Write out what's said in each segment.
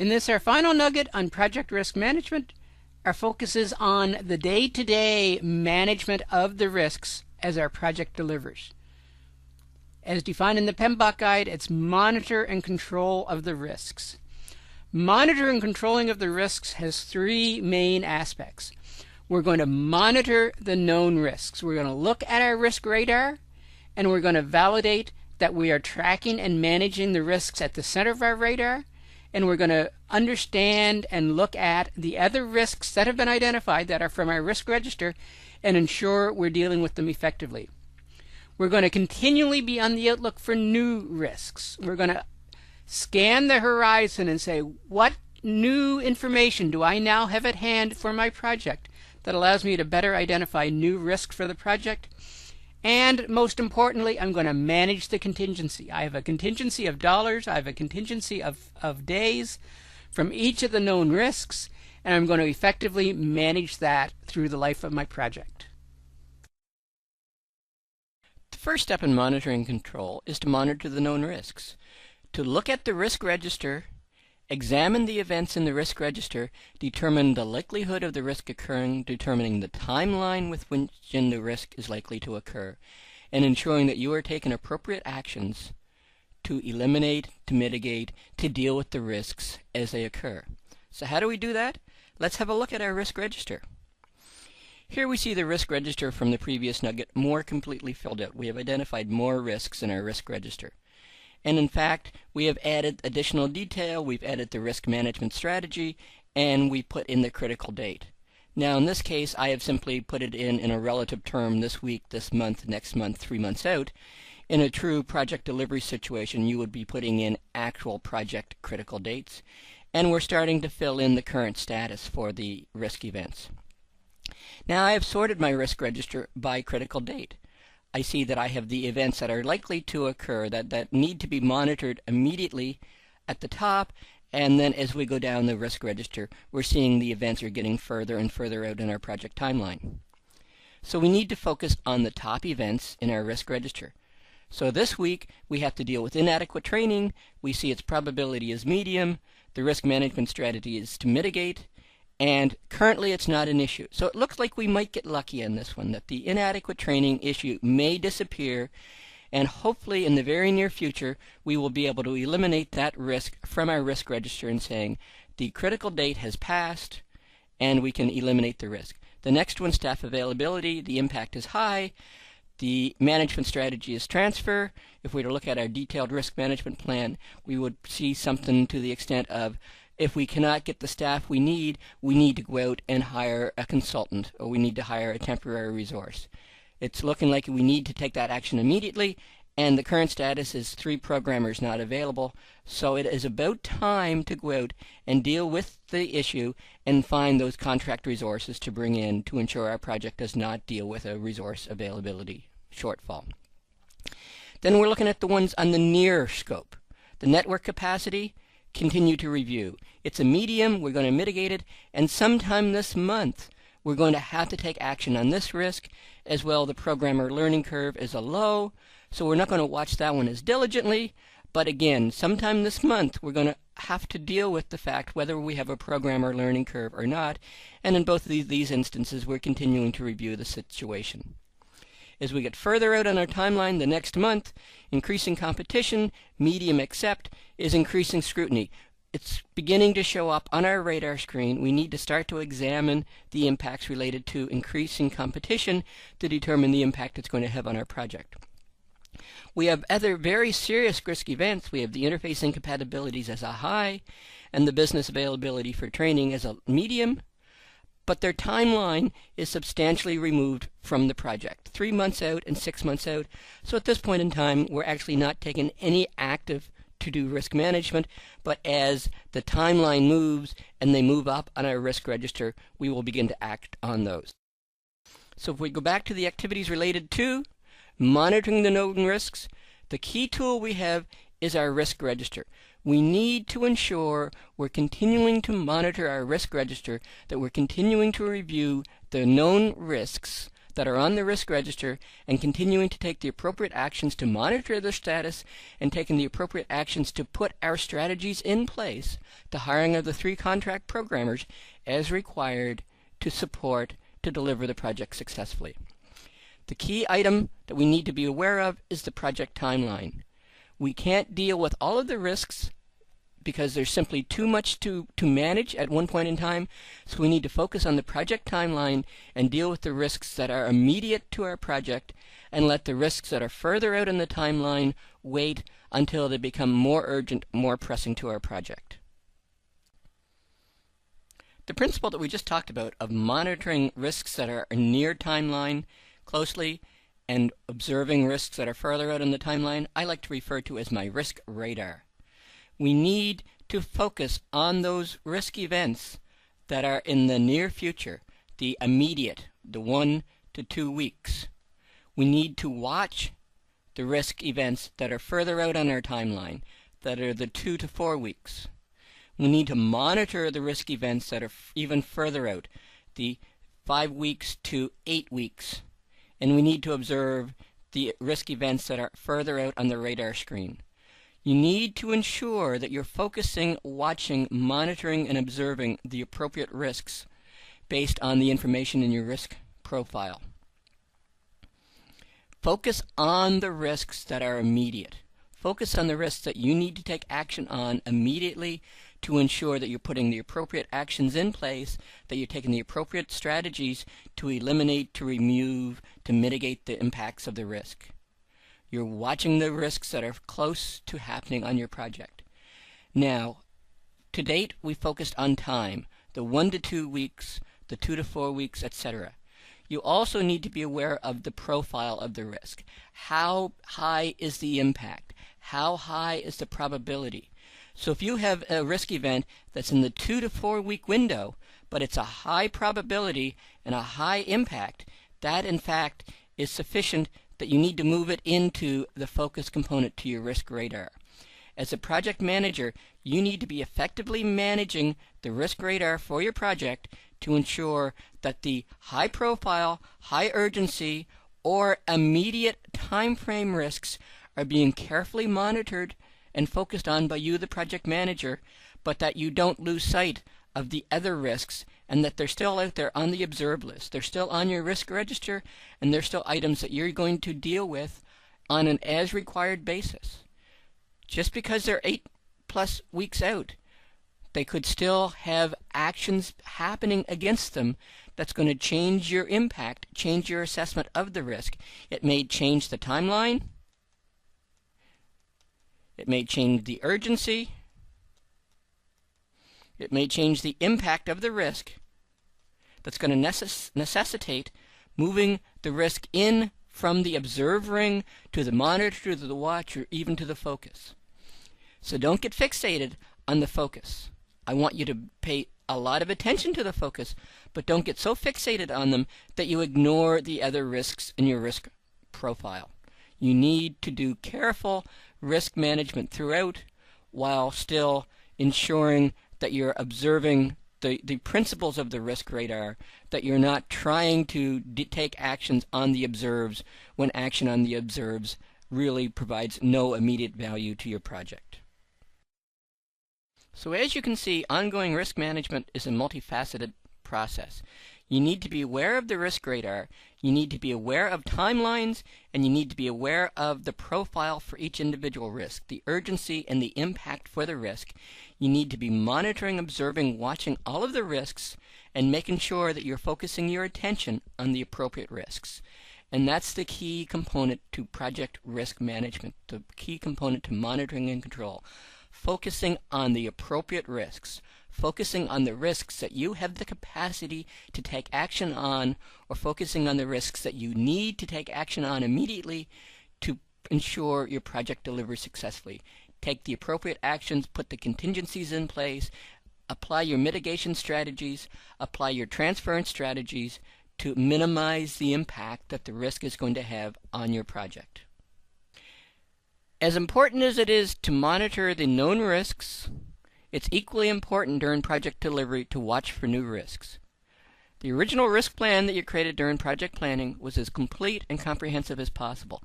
In this, our final nugget on project risk management, our focus is on the day-to-day management of the risks as our project delivers. As defined in the PMBOK guide, it's monitor and control of the risks. Monitor and controlling of the risks has three main aspects. We're going to monitor the known risks. We're going to look at our risk radar, and we're going to validate that we are tracking and managing the risks at the center of our radar, and we're going to understand and look at the other risks that have been identified that are from our risk register and ensure we're dealing with them effectively. We're going to continually be on the outlook for new risks. We're going to scan the horizon and say, what new information do I now have at hand for my project that allows me to better identify new risks for the project? And most importantly, I'm going to manage the contingency. I have a contingency of dollars, I have a contingency of days from each of the known risks, and I'm going to effectively manage that through the life of my project. The first step in monitoring control is to monitor the known risks. To look at the risk register, examine the events in the risk register, determine the likelihood of the risk occurring, determining the timeline with which the risk is likely to occur, and ensuring that you are taking appropriate actions to eliminate, to mitigate, to deal with the risks as they occur. So how do we do that? Let's have a look at our risk register. Here we see the risk register from the previous nugget more completely filled out. We have identified more risks in our risk register. And in fact, we have added additional detail, we've added the risk management strategy, and we put in the critical date. Now in this case, I have simply put it in a relative term, this week, this month, next month, 3 months out. In a true project delivery situation, you would be putting in actual project critical dates. And we're starting to fill in the current status for the risk events. Now I have sorted my risk register by critical date. I see that I have the events that are likely to occur, that need to be monitored immediately at the top, and then as we go down the risk register, we're seeing the events are getting further and further out in our project timeline. So we need to focus on the top events in our risk register. So this week, we have to deal with inadequate training. We see its probability is medium. The risk management strategy is to mitigate. And currently it's not an issue. So it looks like we might get lucky on this one, that the inadequate training issue may disappear, and hopefully in the very near future we will be able to eliminate that risk from our risk register and saying the critical date has passed and we can eliminate the risk. The next one, staff availability, the impact is high. The management strategy is transfer. If we were to look at our detailed risk management plan, we would see something to the extent of, if we cannot get the staff we need to go out and hire a consultant, or we need to hire a temporary resource. It's looking like we need to take that action immediately, and the current status is 3 programmers not available. So it is about time to go out and deal with the issue and find those contract resources to bring in to ensure our project does not deal with a resource availability shortfall. Then we're looking at the ones on the near scope. The network capacity, continue to review. It's a medium, we're going to mitigate it, and sometime this month we're going to have to take action on this risk. As well, the programmer learning curve is a low, so we're not going to watch that one as diligently, but again, sometime this month we're going to have to deal with the fact whether we have a programmer learning curve or not, and in both of these instances we're continuing to review the situation. As we get further out on our timeline, the next month, increasing competition, medium accept, is increasing scrutiny. It's beginning to show up on our radar screen. We need to start to examine the impacts related to increasing competition to determine the impact it's going to have on our project. We have other very serious risk events. We have the interface incompatibilities as a high, and the business availability for training as a medium. But their timeline is substantially removed from the project, 3 months out and 6 months out. So at this point in time, we're actually not taking any active to-do risk management, but as the timeline moves and they move up on our risk register, we will begin to act on those. So if we go back to the activities related to monitoring the known risks, the key tool we have is our risk register. We need to ensure we're continuing to monitor our risk register, that we're continuing to review the known risks that are on the risk register and continuing to take the appropriate actions to monitor their status and taking the appropriate actions to put our strategies in place, the hiring of the 3 contract programmers as required to support to deliver the project successfully. The key item that we need to be aware of is the project timeline. We can't deal with all of the risks because there's simply too much to manage at one point in time, so we need to focus on the project timeline and deal with the risks that are immediate to our project and let the risks that are further out in the timeline wait until they become more urgent, more pressing to our project. The principle that we just talked about of monitoring risks that are near timeline closely and observing risks that are further out in the timeline, I like to refer to as my risk radar. We need to focus on those risk events that are in the near future, the immediate, the 1 to 2 weeks. We need to watch the risk events that are further out on our timeline, that are the 2 to 4 weeks. We need to monitor the risk events that are even further out, the 5 weeks to 8 weeks. And we need to observe the risk events that are further out on the radar screen. You need to ensure that you're focusing, watching, monitoring, and observing the appropriate risks based on the information in your risk profile. Focus on the risks that are immediate. Focus on the risks that you need to take action on immediately to ensure that you're putting the appropriate actions in place, that you're taking the appropriate strategies to eliminate, to remove, to mitigate the impacts of the risk. You're watching the risks that are close to happening on your project. Now, to date, we focused on time, the 1 to 2 weeks, the 2 to 4 weeks, etc. You also need to be aware of the profile of the risk. How high is the impact? How high is the probability? So if you have a risk event that's in the 2 to 4 week window, but it's a high probability and a high impact, that in fact is sufficient that you need to move it into the focus component to your risk radar. As a project manager, you need to be effectively managing the risk radar for your project to ensure that the high profile, high urgency, or immediate time frame risks are being carefully monitored and focused on by you, the project manager, but that you don't lose sight of the other risks and that they're still out there on the observe list. They're still on your risk register, and they're still items that you're going to deal with on an as required basis. Just because they're 8+ weeks out, they could still have actions happening against them that's going to change your impact, change your assessment of the risk. It may change the timeline. It may change the urgency. It may change the impact of the risk that's going to necessitate moving the risk in from the observe ring to the monitor, to the watch, or even to the focus. So don't get fixated on the focus. I want you to pay a lot of attention to the focus, but don't get so fixated on them that you ignore the other risks in your risk profile. You need to do careful risk management throughout while still ensuring that you're observing the principles of the risk radar, that you're not trying to take actions on the observes when action on the observes really provides no immediate value to your project. So as you can see, ongoing risk management is a multifaceted process. You need to be aware of the risk radar, you need to be aware of timelines, and you need to be aware of the profile for each individual risk, the urgency and the impact for the risk. You need to be monitoring, observing, watching all of the risks, and making sure that you're focusing your attention on the appropriate risks. And that's the key component to project risk management, the key component to monitoring and control. Focusing on the appropriate risks, focusing on the risks that you have the capacity to take action on, or focusing on the risks that you need to take action on immediately to ensure your project delivers successfully. Take the appropriate actions, put the contingencies in place, apply your mitigation strategies, apply your transference strategies to minimize the impact that the risk is going to have on your project. As important as it is to monitor the known risks, it's equally important during project delivery to watch for new risks. The original risk plan that you created during project planning was as complete and comprehensive as possible.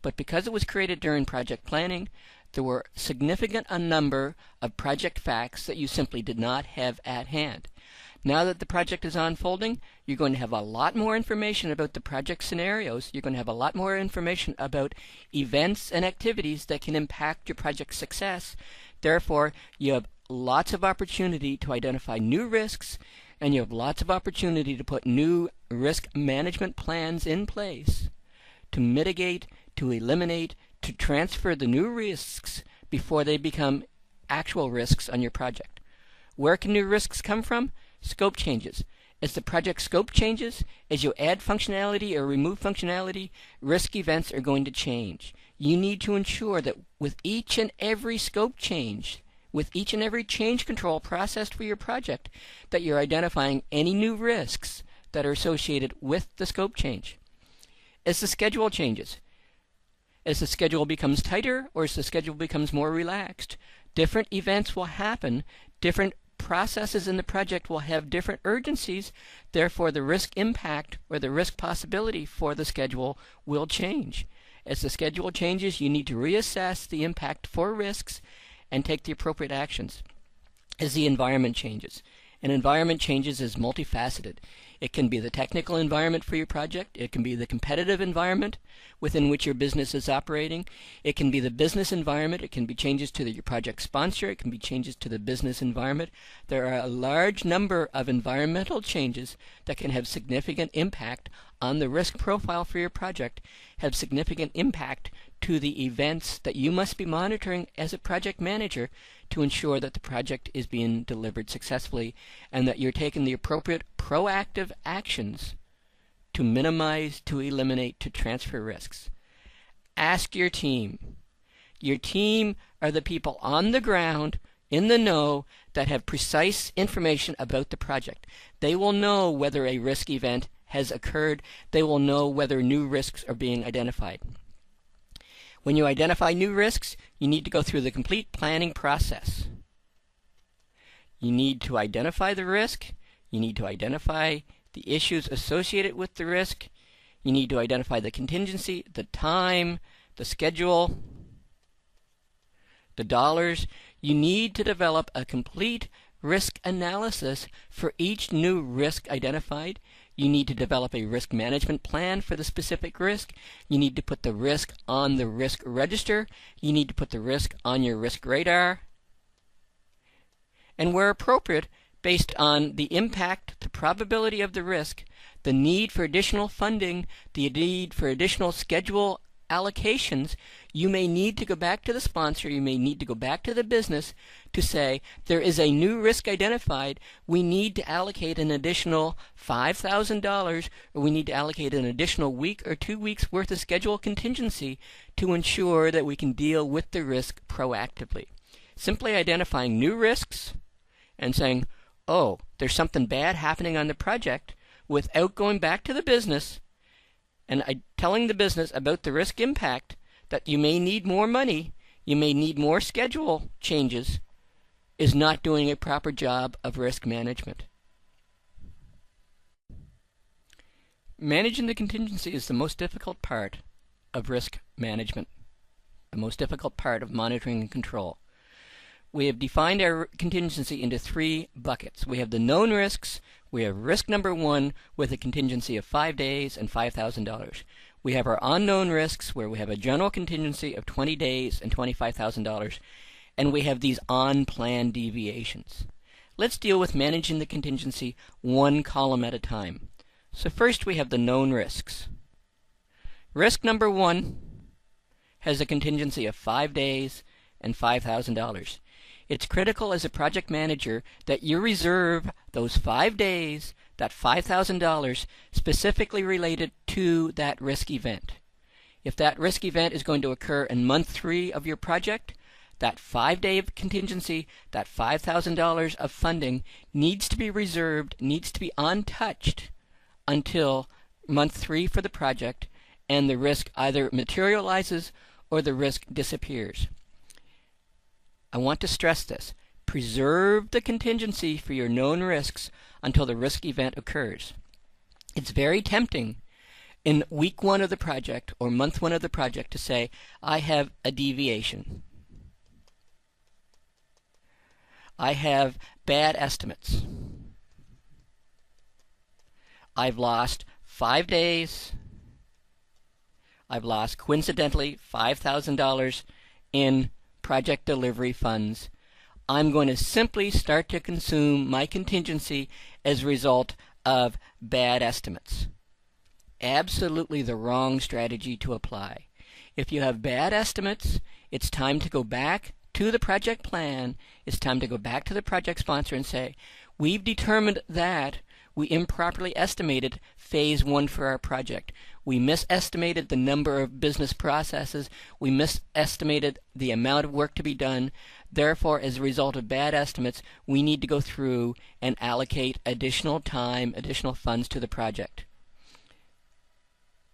But because it was created during project planning, there were significant a number of project facts that you simply did not have at hand. Now that the project is unfolding, you're going to have a lot more information about the project scenarios. You're going to have a lot more information about events and activities that can impact your project success. Therefore, you have lots of opportunity to identify new risks, and you have lots of opportunity to put new risk management plans in place to mitigate, to eliminate, to transfer the new risks before they become actual risks on your project. Where can new risks come from? Scope changes. As the project scope changes, as you add functionality or remove functionality, risk events are going to change. You need to ensure that with each and every scope change, with each and every change control processed for your project, that you're identifying any new risks that are associated with the scope change. As the schedule changes, as the schedule becomes tighter or as the schedule becomes more relaxed, different events will happen, different processes in the project will have different urgencies, therefore the risk impact or the risk possibility for the schedule will change. As the schedule changes, you need to reassess the impact for risks and take the appropriate actions. As the environment changes, an environment changes is multifaceted. It can be the technical environment for your project. It can be the competitive environment within which your business is operating. It can be the business environment. It can be changes to your project sponsor. It can be changes to the business environment. There are a large number of environmental changes that can have significant impact on the risk profile for your project, have significant impact to the events that you must be monitoring as a project manager to ensure that the project is being delivered successfully and that you're taking the appropriate proactive actions to minimize, to eliminate, to transfer risks. Ask your team. Your team are the people on the ground, in the know, that have precise information about the project. They will know whether a risk event has occurred. They will know whether new risks are being identified. When you identify new risks, you need to go through the complete planning process. You need to identify the risk. You need to identify the issues associated with the risk. You need to identify the contingency, the time, the schedule, the dollars. You need to develop a complete risk analysis for each new risk identified. You need to develop a risk management plan for the specific risk. You need to put the risk on the risk register. You need to put the risk on your risk radar. And where appropriate, based on the impact, the probability of the risk, the need for additional funding, the need for additional schedule allocations, you may need to go back to the sponsor, you may need to go back to the business to say, there is a new risk identified, we need to allocate an additional $5,000, or we need to allocate an additional week or 2 weeks worth of schedule contingency to ensure that we can deal with the risk proactively. Simply identifying new risks and saying, oh, there's something bad happening on the project, without going back to the business and telling the business about the risk impact, that you may need more money, you may need more schedule changes, is not doing a proper job of risk management. Managing the contingency is the most difficult part of risk management, the most difficult part of monitoring and control. We have defined our contingency into 3 buckets. We have the known risks. We have risk number 1 with a contingency of 5 days and $5,000. We have our unknown risks where we have a general contingency of 20 days and $25,000. And we have these unplanned deviations. Let's deal with managing the contingency one column at a time. So first we have the known risks. Risk number 1 has a contingency of 5 days and $5,000. It's critical as a project manager that you reserve those 5 days, that $5,000, specifically related to that risk event. If that risk event is going to occur in month 3 of your project, that 5-day contingency, that $5,000 of funding needs to be reserved, needs to be untouched until month 3 for the project, and the risk either materializes or the risk disappears. I want to stress this. preserve the contingency for your known risks until the risk event occurs. It's very tempting in week 1 of the project or month 1 of the project to say, I have a deviation. I have bad estimates. I've lost 5 days. I've lost, coincidentally, $5,000 in project delivery funds. I'm going to simply start to consume my contingency as a result of bad estimates. Absolutely the wrong strategy to apply. If you have bad estimates, it's time to go back to the project plan. It's time to go back to the project sponsor and say, we've determined that we improperly estimated phase 1 for our project. We misestimated the number of business processes. We misestimated the amount of work to be done. Therefore, as a result of bad estimates, we need to go through and allocate additional time, additional funds to the project.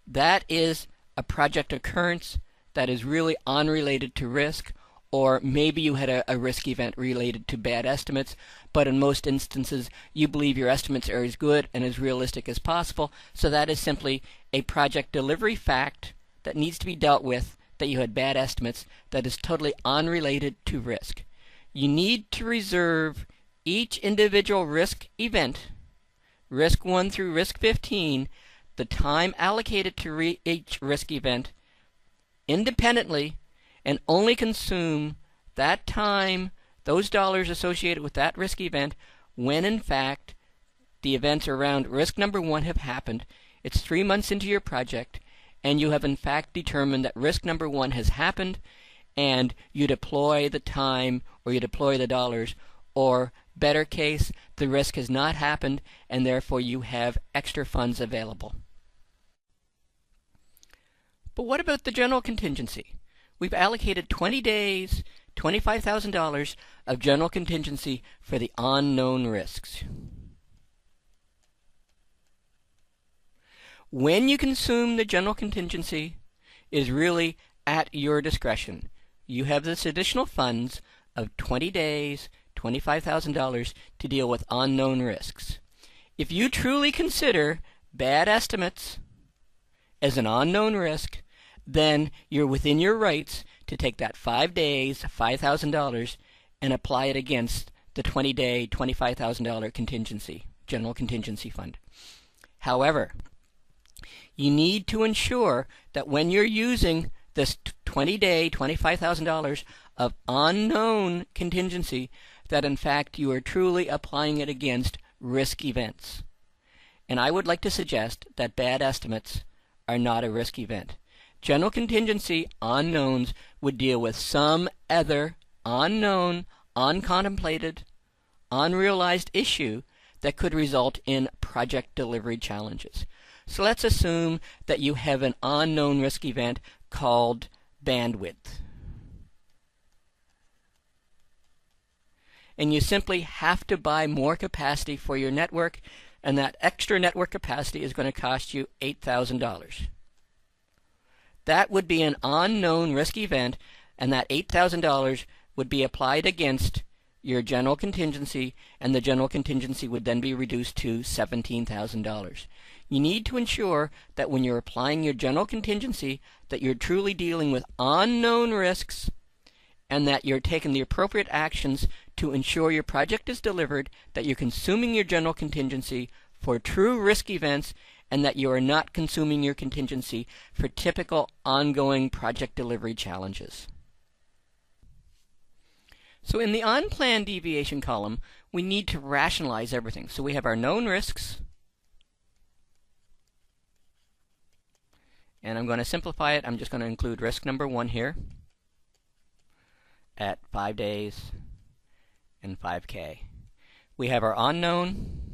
That is a project occurrence that is really unrelated to risk, or maybe you had a risk event related to bad estimates, but in most instances you believe your estimates are as good and as realistic as possible, so that is simply a project delivery fact that needs to be dealt with, that you had bad estimates, that is totally unrelated to risk. You need to reserve each individual risk event, risk 1 through risk 15, the time allocated to each risk event independently, and only consume that time, those dollars associated with that risk event, when in fact the events around risk number 1 have happened. It's 3 months into your project, and you have in fact determined that risk number 1 has happened, and you deploy the time or you deploy the dollars, or better case, the risk has not happened and therefore you have extra funds available. But what about the general contingency? We've allocated 20 days, $25,000 of general contingency for the unknown risks. When you consume the general contingency is really at your discretion. You have this additional funds of 20 days, $25,000 to deal with unknown risks. If you truly consider bad estimates as an unknown risk, then you're within your rights to take that 5 days, $5,000, and apply it against the 20-day, $25,000 contingency, general contingency fund. However, you need to ensure that when you're using this 20-day, $25,000 of unknown contingency, that in fact you are truly applying it against risk events. And I would like to suggest that bad estimates are not a risk event. General contingency unknowns would deal with some other unknown, uncontemplated, unrealized issue that could result in project delivery challenges. So let's assume that you have an unknown risk event called bandwidth. And you simply have to buy more capacity for your network, and that extra network capacity is going to cost you $8,000. That would be an unknown risk event, and that $8,000 would be applied against your general contingency, and the general contingency would then be reduced to $17,000. You need to ensure that when you're applying your general contingency that you're truly dealing with unknown risks, and that you're taking the appropriate actions to ensure your project is delivered, that you're consuming your general contingency for true risk events, and that you are not consuming your contingency for typical ongoing project delivery challenges. So in the unplanned deviation column, we need to rationalize everything. So we have our known risks, and I'm going to simplify it. I'm just going to include risk number 1 here at 5 days and 5K. We have our unknown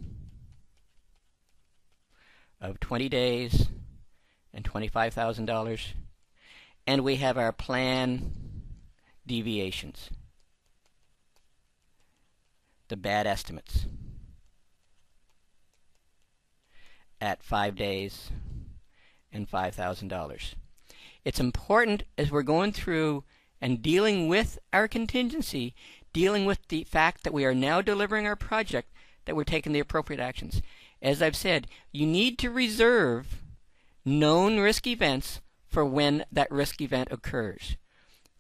of 20 days and $25,000, and we have our plan deviations, the bad estimates, at 5 days and $5,000. It's important as we're going through and dealing with our contingency dealing with the fact that we are now delivering our project, that we're taking the appropriate actions. As I've said, you need to reserve known risk events for when that risk event occurs.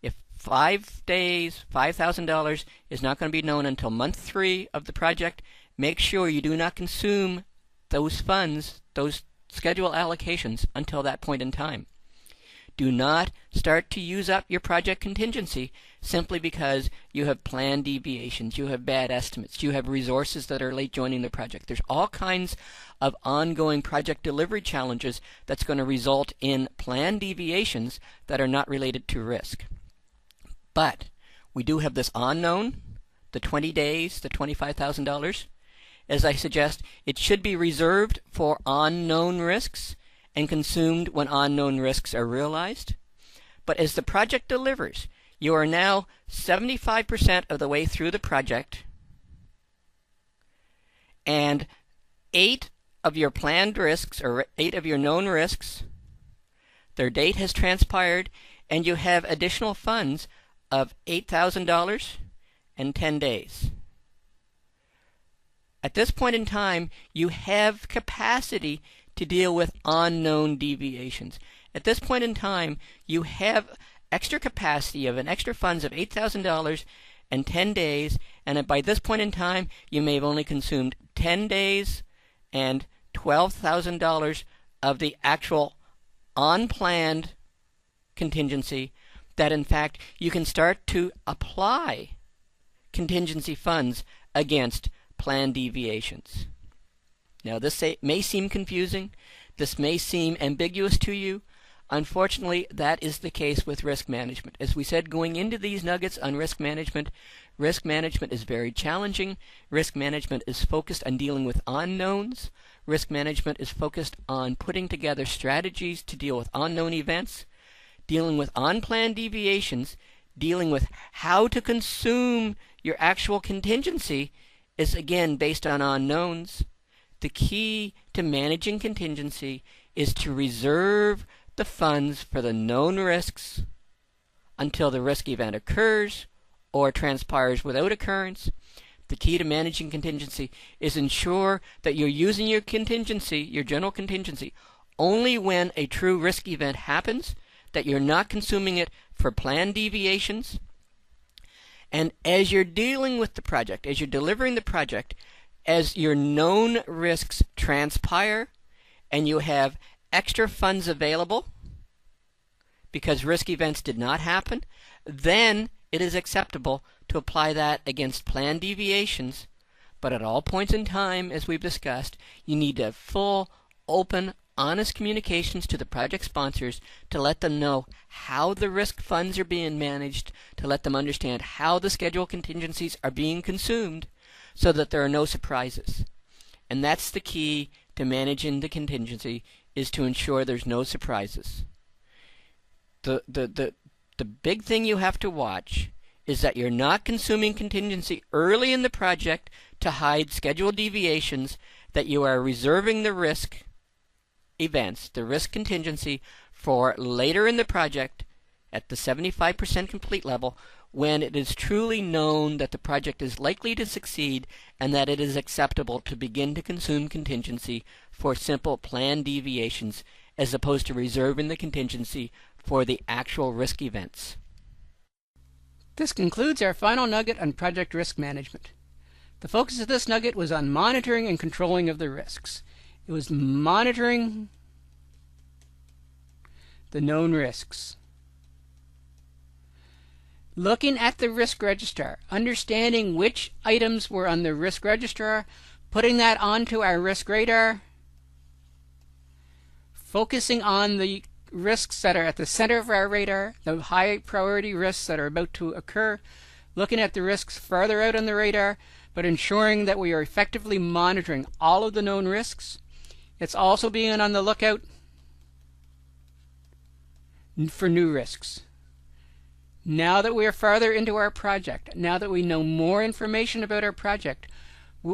If 5 days, $5,000 is not going to be known until month 3 of the project, make sure you do not consume those funds, those schedule allocations, until that point in time. Do not start to use up your project contingency simply because you have planned deviations, you have bad estimates, you have resources that are late joining the project. There's all kinds of ongoing project delivery challenges that's going to result in planned deviations that are not related to risk. But we do have this unknown, the 20 days, the $25,000. As I suggest, it should be reserved for unknown risks and consumed when unknown risks are realized. But as the project delivers, you are now 75% of the way through the project, and 8 of your planned risks, or 8 of your known risks, their date has transpired, and you have additional funds of $8,000 and 10 days. At this point in time, you have capacity to deal with unknown deviations. At this point in time, you have extra capacity of an extra funds of $8,000 and 10 days, and by this point in time, you may have only consumed 10 days and $12,000 of the actual unplanned contingency, that in fact you can start to apply contingency funds against planned deviations. Now this may seem confusing, this may seem ambiguous to you. Unfortunately, that is the case with risk management. As we said, going into these nuggets on risk management is very challenging. Risk management is focused on dealing with unknowns. Risk management is focused on putting together strategies to deal with unknown events, dealing with unplanned deviations, dealing with how to consume your actual contingency is again based on unknowns. The key to managing contingency is to reserve the funds for the known risks until the risk event occurs or transpires without occurrence. The key to managing contingency is ensure that you're using your contingency, your general contingency, only when a true risk event happens, that you're not consuming it for planned deviations. And as you're dealing with the project, as you're delivering the project, as your known risks transpire and you have extra funds available because risk events did not happen, then it is acceptable to apply that against planned deviations. But at all points in time, as we've discussed, you need to have full, open, honest communications to the project sponsors to let them know how the risk funds are being managed, to let them understand how the schedule contingencies are being consumed, so that there are no surprises. And that's the key to managing the contingency, is to ensure there's no surprises. The big thing you have to watch is that you're not consuming contingency early in the project to hide schedule deviations, that you are reserving the risk events, the risk contingency, for later in the project at the 75% complete level, when it is truly known that the project is likely to succeed and that it is acceptable to begin to consume contingency for simple planned deviations, as opposed to reserving the contingency for the actual risk events. This concludes our final nugget on project risk management. The focus of this nugget was on monitoring and controlling of the risks. It was monitoring the known risks, looking at the risk register, understanding which items were on the risk register, putting that onto our risk radar, focusing on the risks that are at the center of our radar, the high priority risks that are about to occur, looking at the risks farther out on the radar, but ensuring that we are effectively monitoring all of the known risks. It's also being on the lookout for new risks. Now that we are farther into our project, now that we know more information about our project,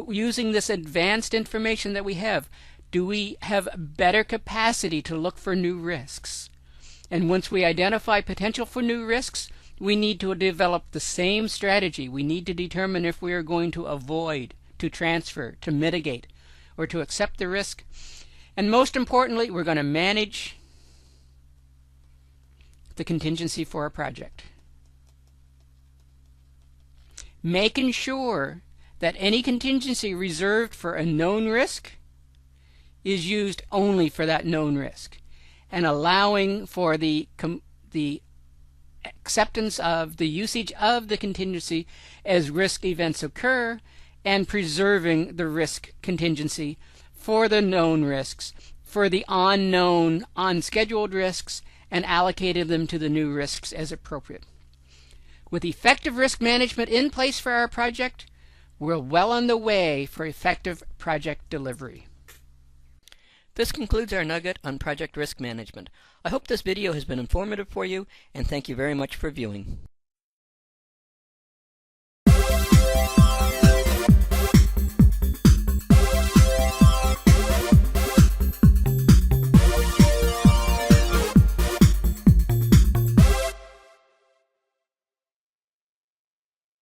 using this advanced information that we have, do we have better capacity to look for new risks? And once we identify potential for new risks, we need to develop the same strategy. We need to determine if we are going to avoid, to transfer, to mitigate, or to accept the risk. And most importantly, we're going to manage the contingency for a project, making sure that any contingency reserved for a known risk is used only for that known risk, and allowing for the acceptance of the usage of the contingency as risk events occur, and preserving the risk contingency for the known risks, for the unknown, unscheduled risks, and allocated them to the new risks as appropriate. With effective risk management in place for our project, we're well on the way for effective project delivery. This concludes our nugget on project risk management. I hope this video has been informative for you, and thank you very much for viewing.